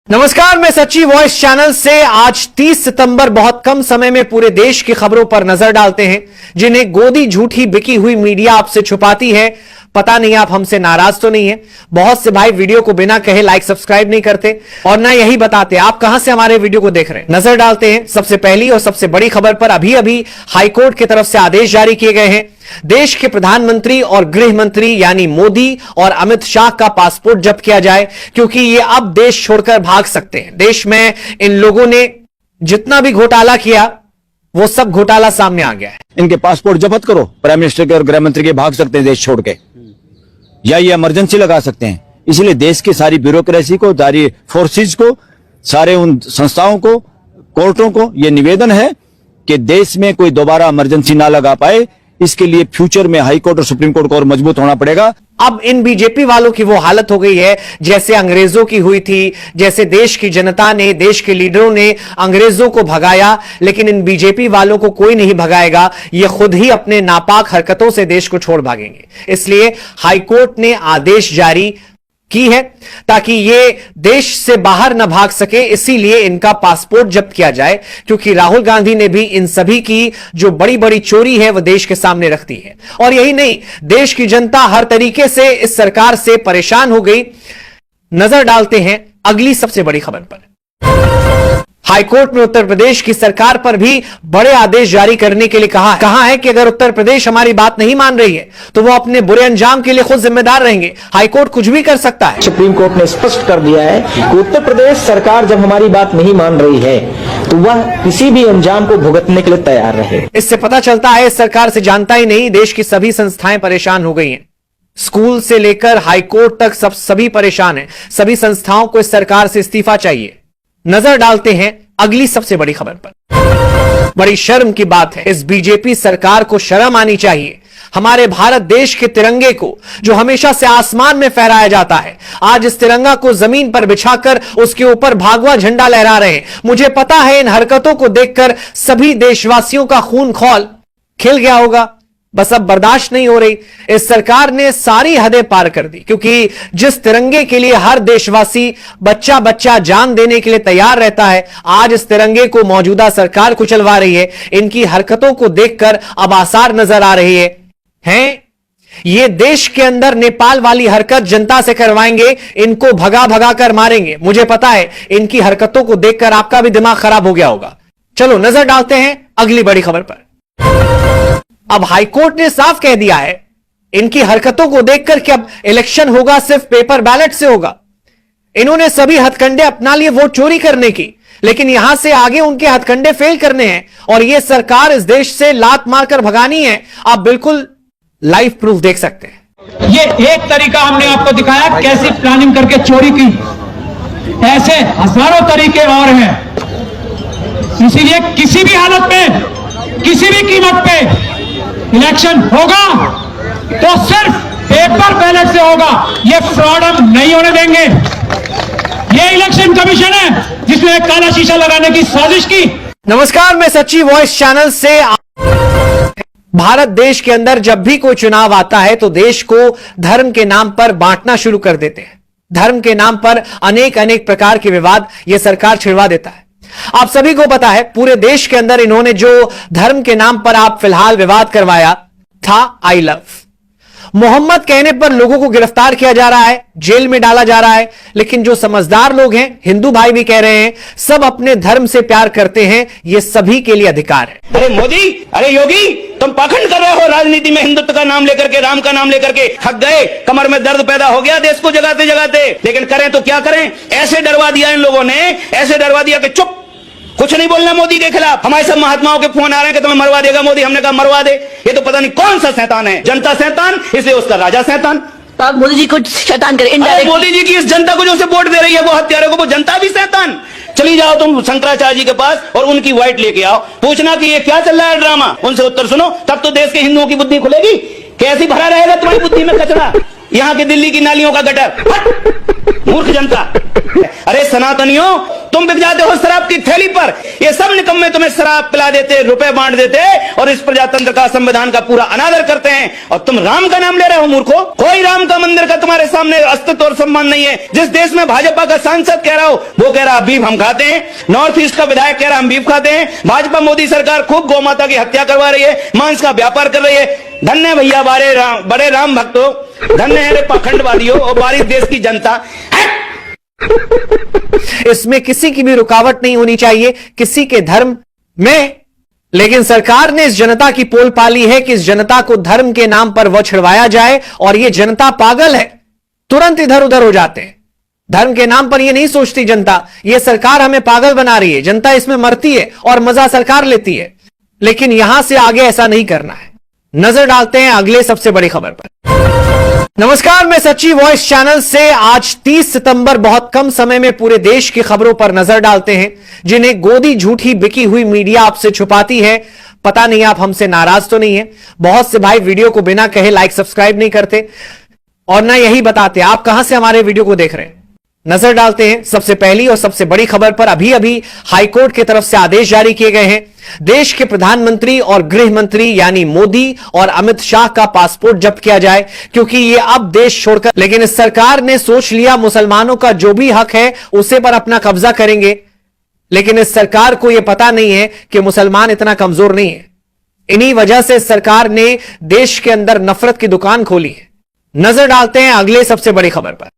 नमस्कार, मैं सच्ची वॉइस चैनल से आज 30 सितंबर बहुत कम समय में पूरे देश की खबरों पर नजर डालते हैं जिन्हें गोदी झूठी बिकी हुई मीडिया आपसे छुपाती है। पता नहीं आप हमसे नाराज तो नहीं है। बहुत से भाई वीडियो को बिना कहे लाइक सब्सक्राइब नहीं करते और ना यही बताते आप कहां से हमारे वीडियो को देख रहे हैं। नजर डालते हैं सबसे पहली और सबसे बड़ी खबर पर। अभी अभी हाईकोर्ट की तरफ से आदेश जारी किए गए हैं। देश के प्रधानमंत्री और गृह मंत्री यानी मोदी और अमित शाह का पासपोर्ट जब्त किया जाए क्योंकि ये अब देश छोड़कर भाग सकते हैं। देश में इन लोगों ने जितना भी घोटाला किया वो सब घोटाला सामने आ गया है। इनके पासपोर्ट जब्त करो, प्राइम मिनिस्टर के और गृह मंत्री के भाग सकते हैं देश छोड़ के, या ये इमरजेंसी लगा सकते हैं। इसलिए देश की सारी ब्यूरोक्रेसी को, सारी फोर्सेज को, सारे उन संस्थाओं को, कोर्टों को ये निवेदन है कि देश में कोई दोबारा इमरजेंसी ना लगा पाए। इसके लिए फ्यूचर में हाई कोर्ट और सुप्रीम कोर्ट को और मजबूत होना पड़ेगा। अब इन बीजेपी वालों की वो हालत हो गई है जैसे अंग्रेजों की हुई थी, जैसे देश की जनता ने, देश के लीडरों ने अंग्रेजों को भगाया, लेकिन इन बीजेपी वालों को कोई नहीं भगाएगा। ये खुद ही अपने नापाक हरकतों से देश को छोड़ भागेंगे। इसलिए हाईकोर्ट ने आदेश जारी की है ताकि ये देश से बाहर न भाग सके, इसीलिए इनका पासपोर्ट जब्त किया जाए क्योंकि राहुल गांधी ने भी इन सभी की जो बड़ी बड़ी चोरी है वह देश के सामने रख दी है। और यही नहीं, देश की जनता हर तरीके से इस सरकार से परेशान हो गई। नजर डालते हैं अगली सबसे बड़ी खबर पर। हाईकोर्ट में उत्तर प्रदेश की सरकार पर भी बड़े आदेश जारी करने के लिए कहा है कि अगर उत्तर प्रदेश हमारी बात नहीं मान रही है तो वो अपने बुरे अंजाम के लिए खुद जिम्मेदार रहेंगे। हाईकोर्ट कुछ भी कर सकता है। सुप्रीम कोर्ट ने स्पष्ट कर दिया है कि उत्तर प्रदेश सरकार जब हमारी बात नहीं मान रही है तो वह किसी भी अंजाम को भुगतने के लिए तैयार रहे। इससे पता चलता है इस सरकार से जानता ही नहीं, देश की सभी संस्थाएं परेशान हो गई हैं। स्कूल से लेकर हाईकोर्ट तक सभी परेशान हैं। सभी संस्थाओं को इस सरकार से इस्तीफा चाहिए। नजर डालते हैं अगली सबसे बड़ी खबर पर। बड़ी शर्म की बात है, इस बीजेपी सरकार को शर्म आनी चाहिए। हमारे भारत देश के तिरंगे को जो हमेशा से आसमान में फहराया जाता है, आज इस तिरंगा को जमीन पर बिछाकर उसके ऊपर भगवा झंडा लहरा रहे हैं। मुझे पता है इन हरकतों को देखकर सभी देशवासियों का खून खौल खिल गया होगा। बस अब बर्दाश्त नहीं हो रही। इस सरकार ने सारी हदें पार कर दी क्योंकि जिस तिरंगे के लिए हर देशवासी बच्चा बच्चा जान देने के लिए तैयार रहता है, आज इस तिरंगे को मौजूदा सरकार कुचलवा रही है। इनकी हरकतों को देखकर अब आसार नजर आ रही है। ये देश के अंदर नेपाल वाली हरकत जनता से करवाएंगे, इनको भगा भगा कर मारेंगे। मुझे पता है इनकी हरकतों को देखकर आपका भी दिमाग खराब हो गया होगा। चलो नजर डालते हैं अगली बड़ी खबर पर। अब हाईकोर्ट ने साफ कह दिया है इनकी हरकतों को देखकर कि अब इलेक्शन होगा सिर्फ पेपर बैलेट से होगा। इन्होंने सभी हथकंडे अपना लिए वोट चोरी करने की, लेकिन यहां से आगे उनके हथकंडे फेल करने हैं और यह सरकार इस देश से लात मारकर भगानी है। आप बिल्कुल लाइव प्रूफ देख सकते हैं। ये एक तरीका हमने आपको दिखाया कैसी प्लानिंग करके चोरी की। ऐसे हजारों तरीके और हैं। इसीलिए किसी भी हालत में, किसी भी कीमत पे इलेक्शन होगा तो सिर्फ पेपर बैलेट से होगा। ये फ्रॉड हम नहीं होने देंगे। ये इलेक्शन कमीशन है जिसने काला शीशा लगाने की साजिश की। नमस्कार, मैं सच्ची वॉइस चैनल से। भारत देश के अंदर जब भी कोई चुनाव आता है तो देश को धर्म के नाम पर बांटना शुरू कर देते हैं। धर्म के नाम पर अनेक अनेक प्रकार के विवाद यह सरकार छिड़वा देता है। आप सभी को पता है पूरे देश के अंदर इन्होंने जो धर्म के नाम पर आप फिलहाल विवाद करवाया था, आई लव मोहम्मद कहने पर लोगों को गिरफ्तार किया जा रहा है, जेल में डाला जा रहा है। लेकिन जो समझदार लोग हैं, हिंदू भाई भी कह रहे हैं, सब अपने धर्म से प्यार करते हैं, यह सभी के लिए अधिकार है। अरे मोदी, अरे योगी, तुम पाखंड कर रहे हो राजनीति में। हिंदुत्व का नाम लेकर के, राम का नाम लेकर के थक गए, कमर में दर्द पैदा हो गया देश को जगाते जगाते। लेकिन करें तो क्या करें, ऐसे डरवा दिया इन लोगों ने, ऐसे डरवा दिया कि चुप, कुछ नहीं बोलना मोदी के खिलाफ। हमारे सब महात्माओं के फोन आ रहे हैं कि तुम्हें मरवा देगा मोदी। हमने कहा मरवा दे, ये तो पता नहीं कौन सा शैतान है। जनता शैतान, इसलिए उसका राजा शैतान। तो आप मोदी जी को शैतान करें। मोदी जी की इस जनता को जो उसे वोट दे रही है वो हत्यारों को, वो जनता भी शैतान। चली जाओ तुम शंकराचार्य जी के पास और उनकी वाइट लेके आओ, पूछना कि ये क्या चल रहा है ड्रामा। उनसे उत्तर सुनो, तब तो देश के हिंदुओं की बुद्धि खुलेगी। कैसी भरा रहेगा तुम्हारी बुद्धि में कचरा, यहाँ के दिल्ली की नालियों का गटर। मूर्ख जनता। अरे सनातनियों, तुम बिक जाते हो शराब की थैली पर। ये सब निकम्मे तुम्हें शराब पिला देते, रुपए बांट देते और इस प्रजातंत्र का, संविधान का पूरा अनादर करते हैं। और तुम राम का नाम ले रहे हो मूर्खो। कोई राम का मंदिर का तुम्हारे सामने अस्तित्व और सम्मान नहीं है। जिस देश में भाजपा का सांसद कह रहा हो, वो कह रहा बीफ हम खाते हैं, नॉर्थ ईस्ट का विधायक कह रहा हम बीफ खाते हैं। भाजपा मोदी सरकार खूब गौ माता की हत्या करवा रही है, मांस का व्यापार कर रही है। धन्य भैया बड़े राम भक्तों, धन्य है रे पाखंडवादियों और बारिश देश की जनता। इसमें किसी की भी रुकावट नहीं होनी चाहिए, किसी के धर्म में। लेकिन सरकार ने इस जनता की पोल पाली है कि इस जनता को धर्म के नाम पर वह छिड़वाया जाए, और यह जनता पागल है, तुरंत इधर उधर हो जाते हैं। धर्म के नाम पर यह नहीं सोचती जनता, यह सरकार हमें पागल बना रही है, जनता इसमें मरती है और मजा सरकार लेती है। लेकिन यहां से आगे ऐसा नहीं करना है। नजर डालते हैं अगले सबसे बड़ी खबर पर। नमस्कार, मैं सच्ची वॉइस चैनल से आज 30 सितंबर बहुत कम समय में पूरे देश की खबरों पर नजर डालते हैं, जिन्हें गोदी झूठी बिकी हुई मीडिया आपसे छुपाती है। पता नहीं आप हमसे नाराज तो नहीं है। बहुत से भाई वीडियो को बिना कहे लाइक सब्सक्राइब नहीं करते और ना यही बताते आप कहां से हमारे वीडियो को देख रहे हैं। नजर डालते हैं सबसे पहली और सबसे बड़ी खबर पर। अभी अभी हाईकोर्ट की तरफ से आदेश जारी किए गए हैं। देश के प्रधानमंत्री और गृह मंत्री यानी मोदी और अमित शाह का पासपोर्ट जब्त किया जाए, क्योंकि ये अब देश छोड़कर, लेकिन इस सरकार ने सोच लिया मुसलमानों का जो भी हक है उसे पर अपना कब्जा करेंगे। लेकिन इस सरकार को यह पता नहीं है कि मुसलमान इतना कमजोर नहीं है। इन्हीं वजह से सरकार ने देश के अंदर नफरत की दुकान खोली है। नजर डालते हैं अगले सबसे बड़ी खबर पर।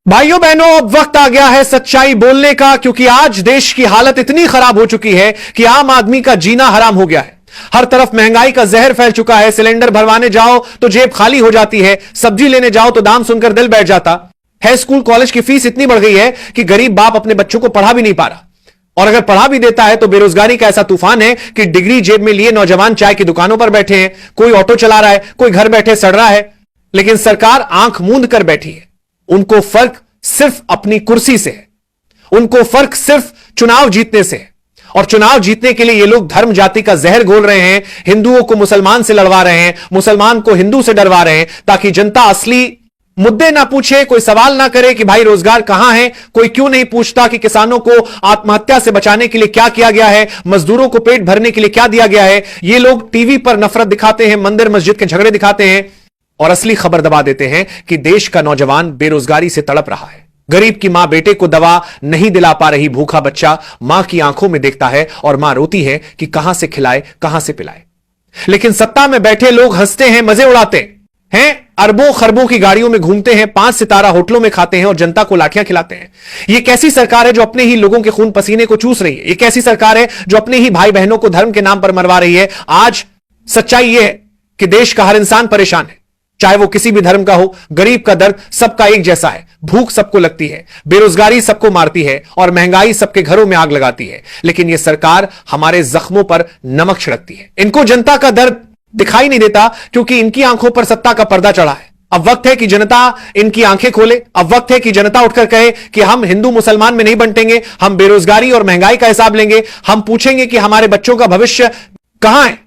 भाइयों बहनों, अब वक्त आ गया है सच्चाई बोलने का, क्योंकि आज देश की हालत इतनी खराब हो चुकी है कि आम आदमी का जीना हराम हो गया है। हर तरफ महंगाई का जहर फैल चुका है। सिलेंडर भरवाने जाओ तो जेब खाली हो जाती है, सब्जी लेने जाओ तो दाम सुनकर दिल बैठ जाता है। स्कूल कॉलेज की फीस इतनी बढ़ गई है कि गरीब बाप अपने बच्चों को पढ़ा भी नहीं पा रहा, और अगर पढ़ा भी देता है तो बेरोजगारी का ऐसा तूफान है कि डिग्री जेब में लिए नौजवान चाय की दुकानों पर बैठे हैं, कोई ऑटो चला रहा है, कोई घर बैठे सड़ रहा है। लेकिन सरकार आंख मूंद कर बैठी है। उनको फर्क सिर्फ अपनी कुर्सी से है, उनको फर्क सिर्फ चुनाव जीतने से है। और चुनाव जीतने के लिए ये लोग धर्म जाति का जहर घोल रहे हैं, हिंदुओं को मुसलमान से लड़वा रहे हैं, मुसलमान को हिंदू से डरवा रहे हैं, ताकि जनता असली मुद्दे ना पूछे, कोई सवाल ना करे कि भाई रोजगार कहां है। कोई क्यों नहीं पूछता कि किसानों को आत्महत्या से बचाने के लिए क्या किया गया है, मजदूरों को पेट भरने के लिए क्या दिया गया है। ये लोग टीवी पर नफरत दिखाते हैं, मंदिर मस्जिद के झगड़े दिखाते हैं और असली खबर दबा देते हैं कि देश का नौजवान बेरोजगारी से तड़प रहा है। गरीब की मां बेटे को दवा नहीं दिला पा रही भूखा बच्चा मां की आंखों में देखता है और मां रोती है कि कहां से खिलाए, कहां से पिलाए। लेकिन सत्ता में बैठे लोग हंसते हैं, मजे उड़ाते हैं, अरबों खरबों की गाड़ियों में घूमते हैं, 5 सितारा होटलों में खाते हैं और जनता को लाठियां खिलाते हैं। यह कैसी सरकार है जो अपने ही लोगों के खून पसीने को चूस रही है? यह कैसी सरकार है जो अपने ही भाई बहनों को धर्म के नाम पर मरवा रही है? आज सच्चाई यह है कि देश का हर इंसान परेशान है, चाहे वो किसी भी धर्म का हो। गरीब का दर्द सबका एक जैसा है। भूख सबको लगती है, बेरोजगारी सबको मारती है और महंगाई सबके घरों में आग लगाती है। लेकिन यह सरकार हमारे जख्मों पर नमक छिड़कती है। इनको जनता का दर्द दिखाई नहीं देता, क्योंकि इनकी आंखों पर सत्ता का पर्दा चढ़ा है। अब वक्त है कि जनता इनकी आंखें खोले। अब वक्त है कि जनता उठकर कहे कि हम हिंदू मुसलमान में नहीं बंटेंगे, हम बेरोजगारी और महंगाई का हिसाब लेंगे। हम पूछेंगे कि हमारे बच्चों का भविष्य कहां है,